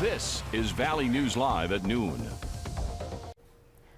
This is Valley News Live at noon.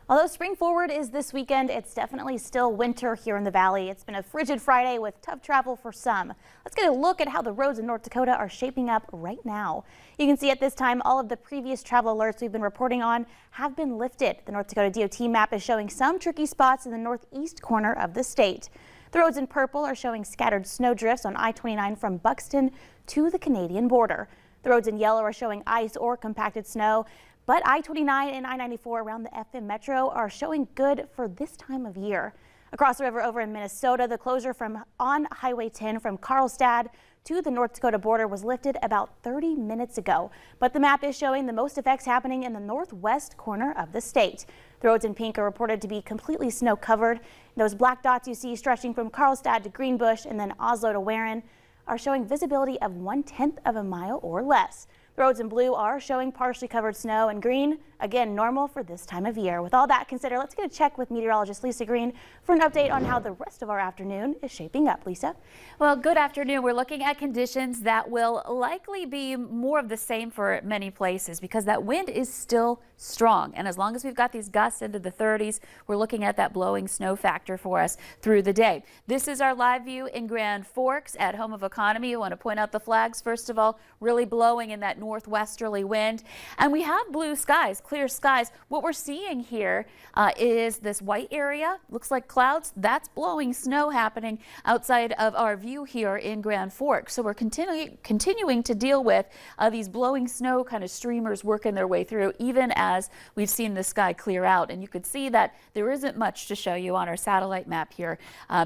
Although spring forward is this weekend, it's definitely still winter here in the valley. It's been a frigid Friday with tough travel for some. Let's get a look at how the roads in North Dakota are shaping up right now. You can see at this time all of the previous travel alerts we've been reporting on have been lifted. The North Dakota DOT map is showing some tricky spots in the northeast corner of the state. The roads in purple are showing scattered snow drifts on I-29 from Buxton to the Canadian border. The roads in yellow are showing ice or compacted snow. But I-29 and I-94 around the FM Metro are showing good for this time of year. Across the river over in Minnesota, the closure on Highway 10 from Karlstad to the North Dakota border was lifted about 30 minutes ago. But the map is showing the most effects happening in the northwest corner of the state. The roads in pink are reported to be completely snow covered. Those black dots you see stretching from Karlstad to Greenbush and then Oslo to Warren are showing visibility of 1/10 of a mile or less. The roads in blue are showing partially covered snow, and green, again, normal for this time of year. With all that considered, let's get a check with meteorologist Lisa Green for an update on how the rest of our afternoon is shaping up. Lisa? Well, good afternoon. We're looking at conditions that will likely be more of the same for many places because that wind is still strong. And as long as we've got these gusts into the 30s, we're looking at that blowing snow factor for us through the day. This is our live view in Grand Forks at Home of Economy. I want to point out the flags, first of all, really blowing in that northwesterly wind. And we have blue skies, clear skies. What we're seeing here is this white area. Looks like clouds. That's blowing snow happening outside of our view here in Grand Forks. So we're continuing to deal with these blowing snow kind of streamers working their way through, even as we've seen the sky clear out. And you could see that there isn't much to show you on our satellite map here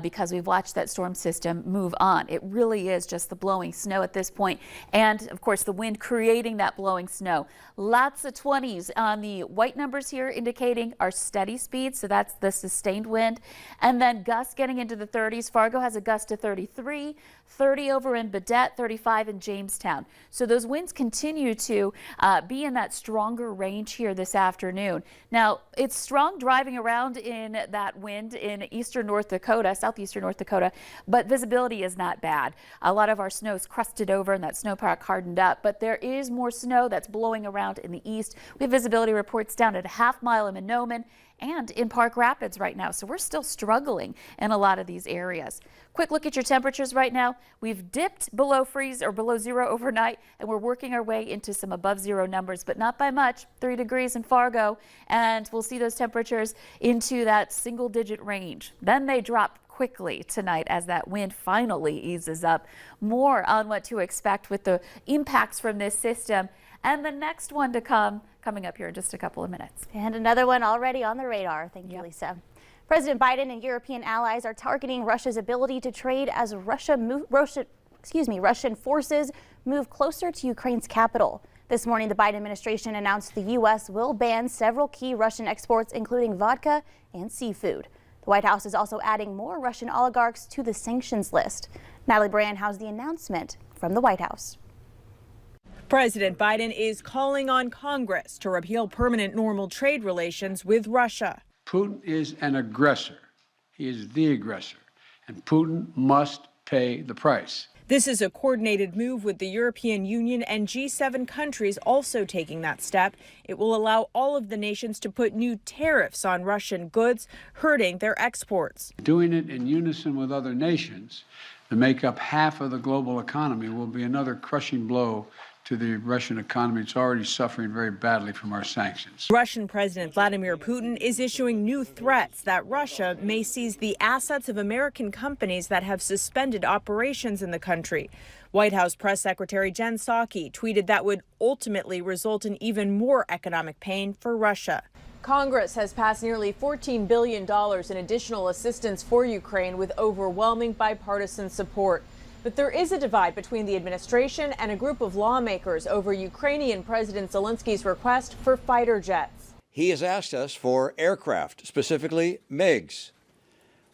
because we've watched that storm system move on. It really is just the blowing snow at this point. And of course, the wind creating that blowing snow. Lots of 20s on the white numbers here indicating our steady speed. So that's the sustained wind. And then gusts getting into the 30s. Fargo has a gust of 33, 30 over in Baudette, 35 in Jamestown. So those winds continue to be in that stronger range here this afternoon. Now, it's strong driving around in that wind in eastern North Dakota, southeastern North Dakota, but visibility is not bad. A lot of our snow is crusted over and that snowpack hardened up, but there is more snow that's blowing around in the east. We have visibility reports down at a half mile in Mahnomen and in Park Rapids right now. So we're still struggling in a lot of these areas. Quick look at your temperatures right now. We've dipped below freeze or below zero overnight, and we're working our way into some above zero numbers, but not by much. 3 degrees in Fargo, and we'll see those temperatures into that single digit range. Then they drop quickly tonight as that wind finally eases up. More on what to expect with the impacts from this system and the next one to coming up here in just a couple of minutes. And another one already on the radar. Thank you, Lisa. President Biden and European allies are targeting Russia's ability to trade as Russian forces move closer to Ukraine's capital. This morning, the Biden administration announced the U.S. will ban several key Russian exports, including vodka and seafood. The White House is also adding more Russian oligarchs to the sanctions list. Natalie Brand has the announcement from the White House. President Biden is calling on Congress to repeal permanent normal trade relations with Russia. Putin is an aggressor. He is the aggressor, and Putin must pay the price. This is a coordinated move with the European Union and G7 countries also taking that step. It will allow all of the nations to put new tariffs on Russian goods, hurting their exports. Doing it in unison with other nations to make up half of the global economy will be another crushing blow to the Russian economy. It's already suffering very badly from our sanctions. Russian President Vladimir Putin is issuing new threats that Russia may seize the assets of American companies that have suspended operations in the country. White House Press Secretary Jen Psaki tweeted that would ultimately result in even more economic pain for Russia. Congress has passed nearly $14 billion in additional assistance for Ukraine with overwhelming bipartisan support. But there is a divide between the administration and a group of lawmakers over Ukrainian President Zelensky's request for fighter jets. He has asked us for aircraft, specifically MiGs.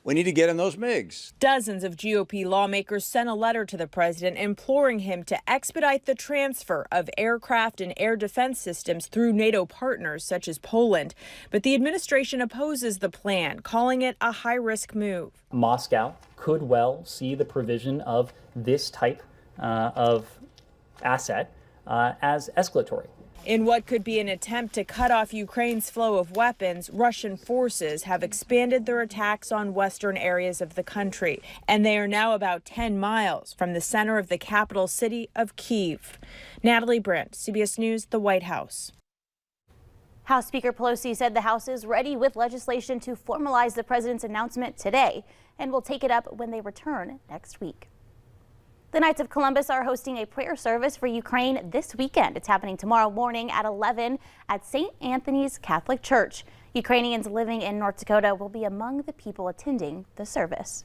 We need to get in those MiGs. Dozens of GOP lawmakers sent a letter to the president imploring him to expedite the transfer of aircraft and air defense systems through NATO partners such as Poland. But the administration opposes the plan, calling it a high-risk move. Moscow could well see the provision of this type of asset as escalatory. In what could be an attempt to cut off Ukraine's flow of weapons, Russian forces have expanded their attacks on western areas of the country, and they are now about 10 miles from the center of the capital city of Kyiv. Natalie Brandt, CBS News, the White House. House Speaker Pelosi said the House is ready with legislation to formalize the president's announcement today and will take it up when they return next week. The Knights of Columbus are hosting a prayer service for Ukraine this weekend. It's happening tomorrow morning at 11 at St. Anthony's Catholic Church. Ukrainians living in North Dakota will be among the people attending the service.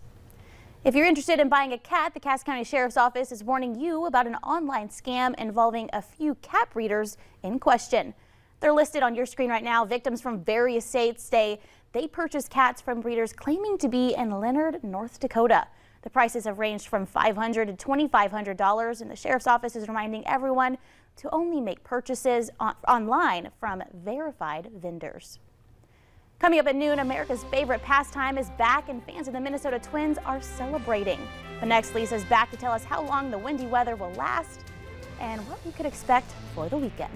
If you're interested in buying a cat, the Cass County Sheriff's Office is warning you about an online scam involving a few cat breeders in question. They're listed on your screen right now. Victims from various states say they purchased cats from breeders claiming to be in Leonard, North Dakota. The prices have ranged from $500 to $2,500, and the Sheriff's Office is reminding everyone to only make purchases online from verified vendors. Coming up at noon, America's favorite pastime is back, and fans of the Minnesota Twins are celebrating. But next, Lisa's back to tell us how long the windy weather will last and what we could expect for the weekend.